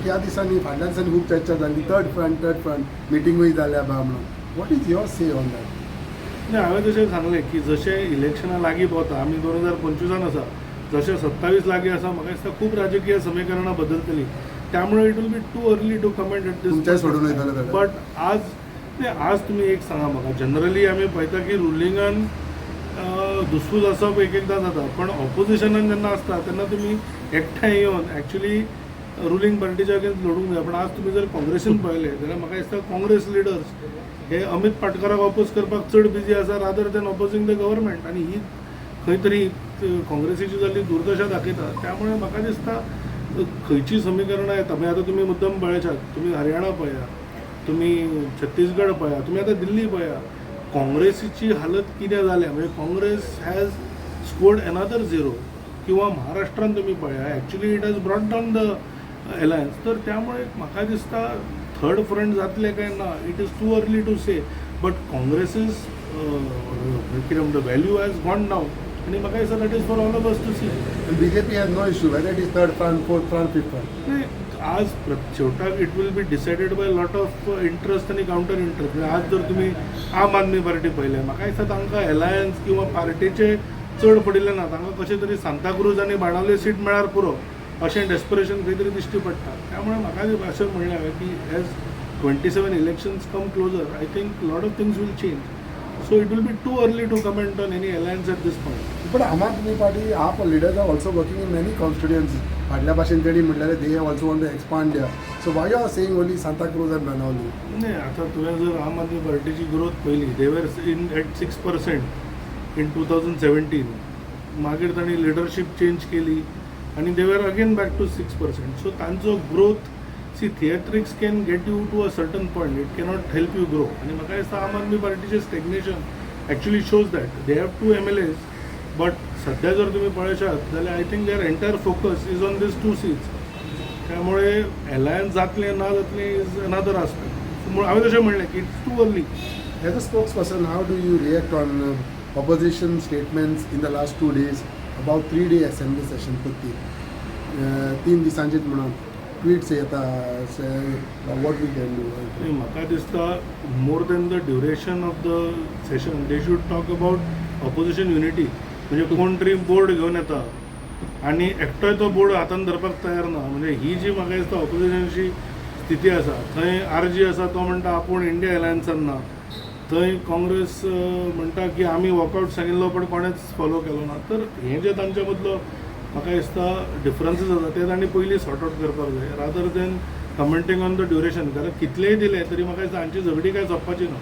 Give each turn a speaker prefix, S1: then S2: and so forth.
S1: ह्या दिसांनी फाटल्या दिसांनी खूप चर्चा झाली थर्ड फ्रंट मिटिंगूय जाल्या बा म्हणून. What is your say on that?
S2: नाही, हांवें तशें सांगलें की जशें इलेक्शनां लागीं पावता, आमी 2025 आसा, जशें 27 लागीं आसा, म्हाका दिसता खूब राजकीय समीकरणां बदलतलीं. त्यामुळे it will be too early to comment at
S1: तुमच्याय सोडून
S2: दीस.
S1: वयतले थोडे.
S2: बट आज तुम्ही एक सांगा म्हाका, जनरली आमी पळयता की रुलिंगान दुसपूस आसप एक एकदां जाता, पण ऑपोजिशनान जेन्ना आसता तेन्ना तुमी एकठांय येवन एक्चुली रुलींग पार्टीच्या अगेन्स्ट लडूंक जाय. पण आज तुम्ही जर काँग्रेसीन पळयलें जाल्यार म्हाका दिसता काँग्रेस लिडर्स हे अमित पाटकराक ऑपोज करपाक चड बिजी आसा rather than opposing the government. आनी ही खंय तरी काँग्रेसीची जाल्ली दुर्दशा दाखयता. त्यामुळे म्हाका दिसता खंयची समीकरणां येता, मागीर आतां तुमी मुद्दम पळयच्यात, तुमी हरियाणा पळया, तुमी छत्तीसगड पळया, तुमी आतां दिल्ली पळया, काँग्रेसीची हालत कितें जाल्या. म्हणजे Congress has scored another zero. किंवा महाराष्ट्रान तुमी पळया, actually it has brought down the alliance. तर त्यामुळे म्हाका दिसता थर्ड फ्रंट जातले काय ना, it is too early to say. But काँग्रेसीस कितें म्हणटा व्हॅल्यू हॅज गॉन डावन. आणि म्हाका दिसता that is for all of us to see.
S1: BJP has no issue whether it is third front, fourth front, fifth front.
S2: आज शेवटाक it will be decided by lot of interest आणि counter interest. आज जर तुम्ही आम आदमी party पळयलें, म्हाका दिसता तांकां अलायन्स किंवा पार्टीचे चड पडिल्ले ना. तांकां कशें तरी सांताक्रूज आनी बाणावले सीट मेळ्यार पुरो अशें डेस्परेशन खंय तरी दिश्टी पडटा. त्यामुळे म्हाका अशें म्हणलें हांवें की as 27 elections come closer, I think lot of things will change. So it will be too early to comment on any alliance at this point.
S1: But Aam Aadmi Party, AAP leaders are also working in many constituencies. फाटल्या भाशेन तेणी म्हटलेलें they also want to expand there. So why you are saying only Santa Cruz and Banawali?
S2: नाही, आता तुवें जर आम आदमी पार्टीची growth पयली, दे वर इन एट 6% इन 2017. मागीर तांणी लिडरशीप चेंज केली आनी they were again back to 6%. So तांचो growth theatrics can get you to a certain point, it cannot help you grow. आणि म्हाका दिसता आम आदमी पार्टीचे stagnation actually shows that they have 2 MLAs. But सध्या जर तुम्ही पळयशात जाल्यार I think their entire focus is on these 2 seats. त्यामुळे अलायन्स जातले ना जातले इज अनदर आस्पेक्ट. हांवें तशें म्हणलें की it's too early.
S1: As a spokesperson, how do you react on opposition statements in the last 2 days about 3-day assembly session पत्ती 3 दिसांचेच म्हणून ट्वीट्स येता what we can do?
S2: म्हाका दिसता more than the duration of the session they should talk about opposition unity. म्हणजे कोण तरी board घेवन येता आनी एकटोय तो बोर्ड हातान धरपाक तयार ना. म्हणजे ही जी म्हाका दिसता ऑपोजिशनची स्थिती आसा, थंय RG आसा तो म्हणटा आपूण इंडिया अलायन्सान ना, थंय काँग्रेस म्हणटा की आमी वॉकआउट सांगिल्लो पण कोणेच फॉलो केलो ना. तर हें जे तांच्या मदलो म्हाका दिसता डिफरन्सीस आसा ते तांणी पयलीं सॉर्ट आउट करपाक जाय rather than commenting on the duration. कारण कितलेय दिले तरी म्हाका दिसता हांची झगडी काय सोंपपाची ना.